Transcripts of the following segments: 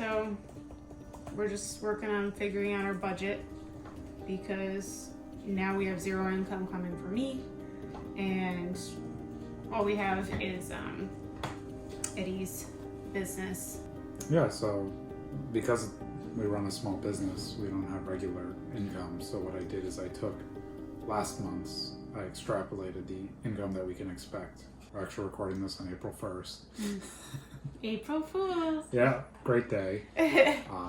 So we're just working on figuring out our budget because now we have zero income coming from me, and all we have is Eddie's business. Yeah, so because we run a small business, we don't have regular income. So what I did is I took last month's, I extrapolated the income that we can expect. We're actually recording this on April 1st. April Fools! Yeah, great day.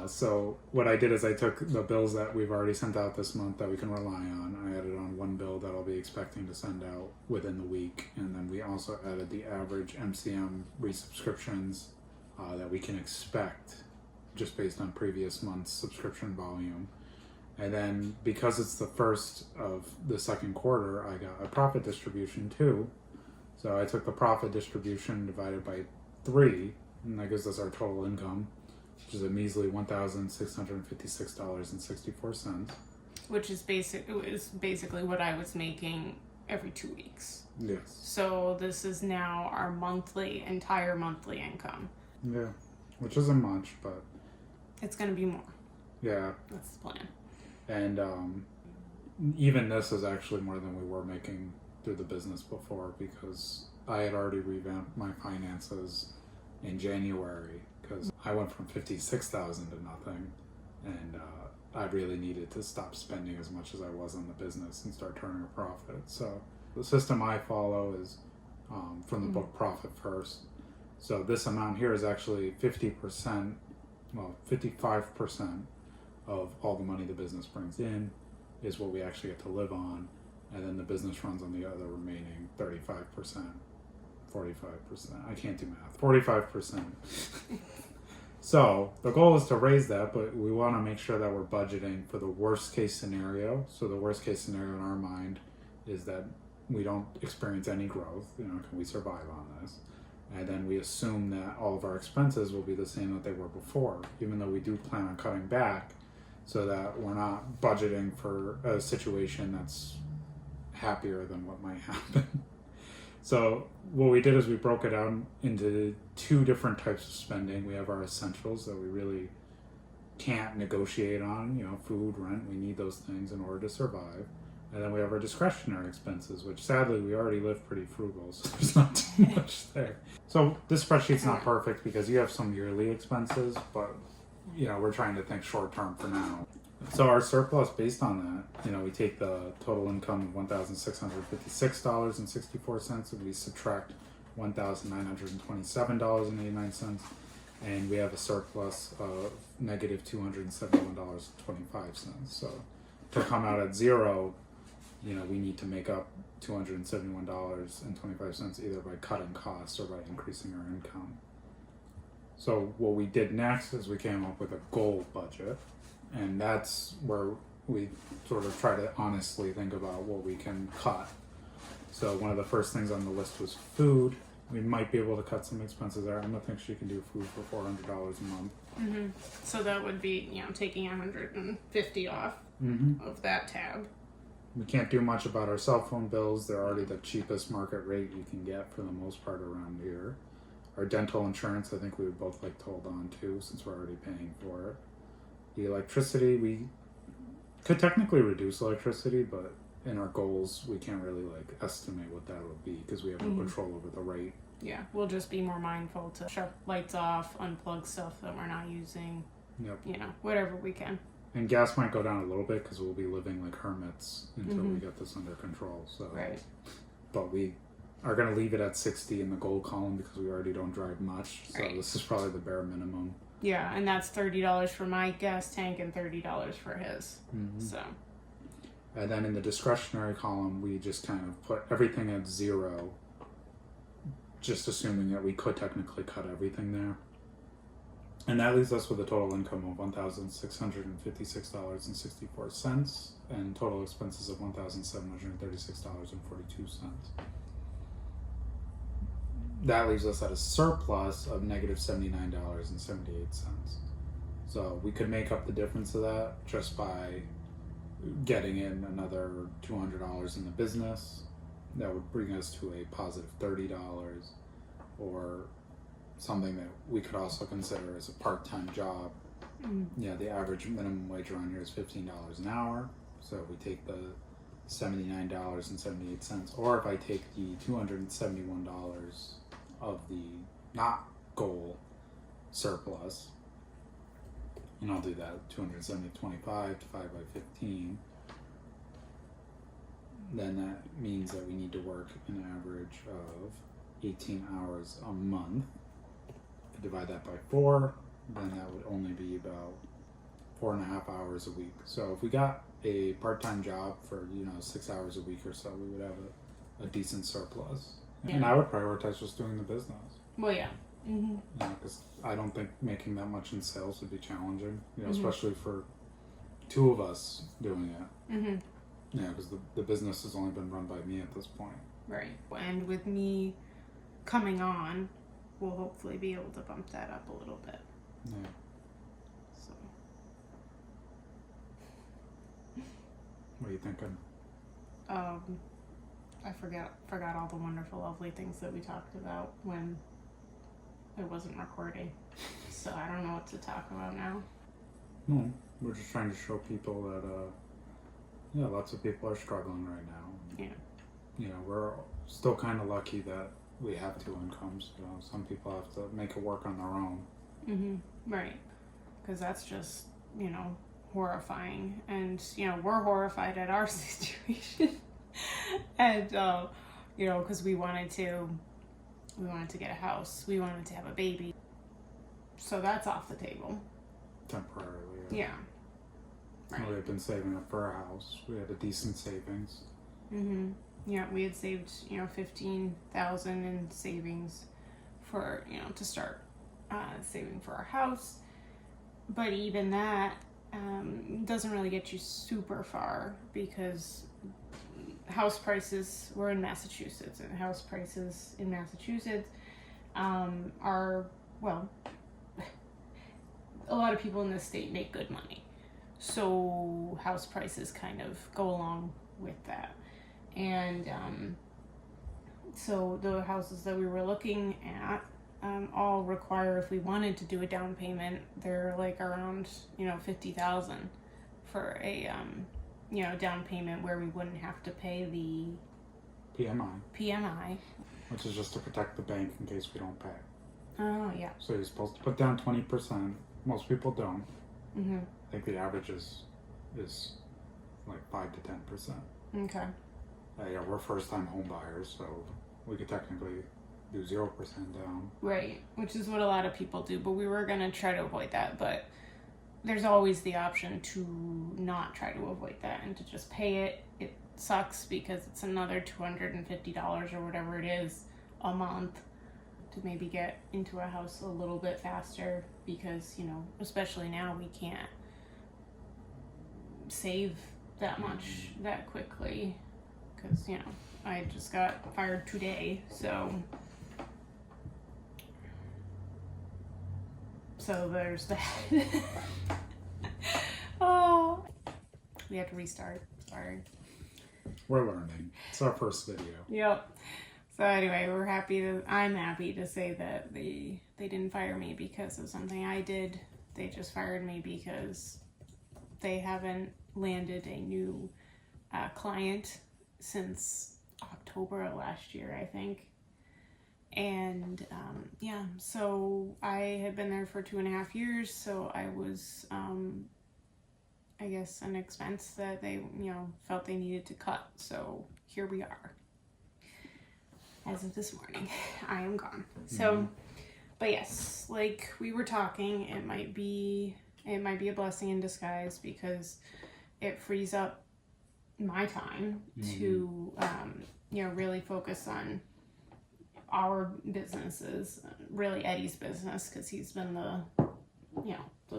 So what I did is I took the bills that we've already sent out this month that we can rely on. I added on one bill that I'll be expecting to send out within the week. And then we also added the average MCM resubscriptions that we can expect just based on previous month's subscription volume. And then because it's the first of the second quarter, I got a profit distribution too. So I took the profit distribution divided by 3, and that gives us our total income, which is a measly $1,656.64. Which is basically what I was making every 2 weeks. Yes. So this is now our entire monthly income. Yeah, which isn't much, but it's going to be more. Yeah. That's the plan. And even this is actually more than we were making through the business before, because I had already revamped my finances in January because I went from $56,000 to nothing, and I really needed to stop spending as much as I was on the business and start turning a profit. So the system I follow is from the book Profit First. So this amount here is actually 55% of all the money the business brings in is what we actually get to live on, and then the business runs on the other remaining 45%, 45%. I can't do math. 45%. So the goal is to raise that, but we want to make sure that we're budgeting for the worst case scenario. So the worst case scenario in our mind is that we don't experience any growth. Can we survive on this? And then we assume that all of our expenses will be the same that they were before, even though we do plan on cutting back, so that we're not budgeting for a situation that's happier than what might happen. So what we did is we broke it down into 2 different types of spending. We have our essentials that we really can't negotiate on, food, rent, we need those things in order to survive. And then we have our discretionary expenses, which sadly we already live pretty frugal, so there's not too much there. So this spreadsheet's not perfect because you have some yearly expenses, but we're trying to think short term for now. So our surplus based on that, we take the total income of $1,656.64 and we subtract $1,927.89, and we have a surplus of negative $271.25. So to come out at zero, we need to make up $271.25 either by cutting costs or by increasing our income. So what we did next is we came up with a goal budget, and that's where we sort of try to honestly think about what we can cut. So one of the first things on the list was food. We might be able to cut some expenses there. I don't think she can do food for $400 a month. Mm-hmm. So that would be, taking $150 off of that tab. We can't do much about our cell phone bills. They're already the cheapest market rate you can get for the most part around here. Our dental insurance, I think we would both like to hold on to since we're already paying for it. The electricity, we could technically reduce electricity, but in our goals, we can't really estimate what that would be because we have no control over the rate. Yeah, we'll just be more mindful to shut lights off, unplug stuff that we're not using. Yep. Whatever we can. And gas might go down a little bit because we'll be living like hermits until we get this under control. So, right. But we are going to leave it at 60 in the goal column because we already don't drive much. So This is probably the bare minimum. Yeah, and that's $30 for my gas tank and $30 for his. So. And then in the discretionary column, we just kind of put everything at 0, just assuming that we could technically cut everything there. And that leaves us with a total income of $1,656.64 and total expenses of $1,736.42. That leaves us at a surplus of negative $79.78. So we could make up the difference of that just by getting in another $200 in the business. That would bring us to a positive $30, or something that we could also consider as a part-time job. Yeah, the average minimum wage around here is $15 an hour. So if we take the $79.78, or if I take the $271 of the not goal surplus, and I'll do that 270.25 divided by 15, then that means that we need to work an average of 18 hours a month. If you divide that by 4, then that would only be about 4.5 hours a week. So if we got a part-time job for 6 hours a week or so, we would have a decent surplus. Yeah. And I would prioritize just doing the business. Well, yeah. Mm-hmm. Because I don't think making that much in sales would be challenging, especially for 2 of us doing it. Mm-hmm. Yeah, because the business has only been run by me at this point. Right. And with me coming on, we'll hopefully be able to bump that up a little bit. Yeah. So. What are you thinking? I forgot all the wonderful, lovely things that we talked about when it wasn't recording. So I don't know what to talk about now. No, we're just trying to show people that, lots of people are struggling right now. Yeah. We're still kind of lucky that we have 2 incomes. Some people have to make it work on their own. Mm-hmm. Right. Because that's just, horrifying. And, we're horrified at our situation. And, because we wanted to get a house. We wanted to have a baby. So that's off the table. Temporarily. Yeah. Right. We've been saving up for a house. We had a decent savings. Mm-hmm. Yeah, we had saved, $15,000 in savings for, to start saving for our house. But even that doesn't really get you super far because house prices, we're in Massachusetts, and house prices in Massachusetts are, well, a lot of people in this state make good money. So house prices kind of go along with that. And so the houses that we were looking at all require, if we wanted to do a down payment, they're like around, $50,000 for a, down payment where we wouldn't have to pay the PMI. Which is just to protect the bank in case we don't pay. Oh, yeah. So you're supposed to put down 20%. Most people don't. Mm-hmm. I think the average is like 5 to 10%. Okay. We're first-time home buyers, so we could technically do 0% down. Right, which is what a lot of people do, but we were going to try to avoid that, but there's always the option to not try to avoid that and to just pay it. It sucks because it's another $250 or whatever it is a month to maybe get into a house a little bit faster because, especially now we can't save that much that quickly because, I just got fired today, so there's that. Oh, we have to restart. Sorry. We're learning. It's our first video. Yep. So anyway, I'm happy to say that they didn't fire me because of something I did. They just fired me because they haven't landed a new client since October of last year, I think. And so I had been there for 2.5 years, so I was I guess an expense that they felt they needed to cut. So here we are. As of this morning, I am gone. So, but yes, like we were talking, it might be a blessing in disguise because it frees up my time to really focus on our businesses, really Eddie's business, because he's been the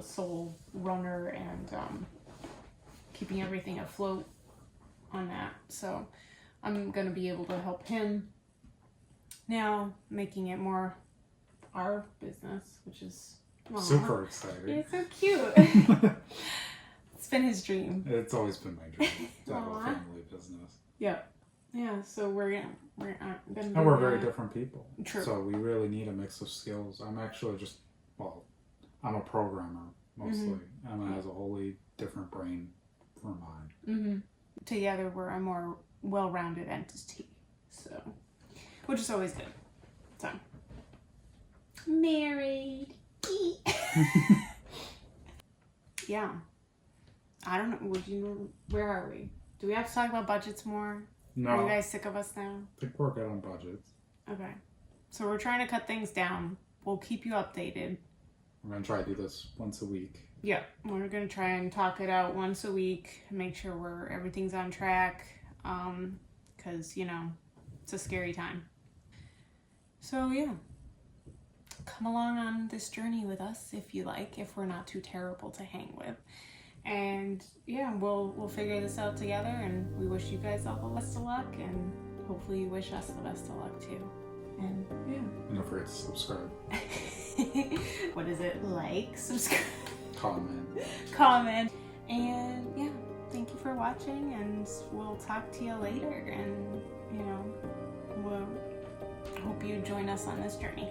sole runner and keeping everything afloat on that. So I'm gonna be able to help him now, making it more our business, which is super exciting. It's so cute. It's been his dream. It's always been my dream to have a family business. Yep. Yeah, so we're gonna And do we're very that. different people. True. So we really need a mix of skills. I'm actually just, well, I'm a programmer mostly. Emma has a wholly different brain from mine. Together we're a more well-rounded entity. So, which is always good. So, married. Yeah. I don't know. Where are we? Do we have to talk about budgets more? No, Are you guys sick of us now? I think we're good on budgets. Okay. So we're trying to cut things down. We'll keep you updated. We're going to try to do this once a week. Yeah, we're gonna try and talk it out once a week, make sure everything's on track, because it's a scary time. So yeah, come along on this journey with us if you like, if we're not too terrible to hang with, and yeah, we'll figure this out together. And we wish you guys all the best of luck, and hopefully you wish us the best of luck too. And yeah, And don't forget to subscribe, what is it? Like, subscribe. comment, and yeah, thank you for watching, and we'll talk to you later, and we'll hope you join us on this journey.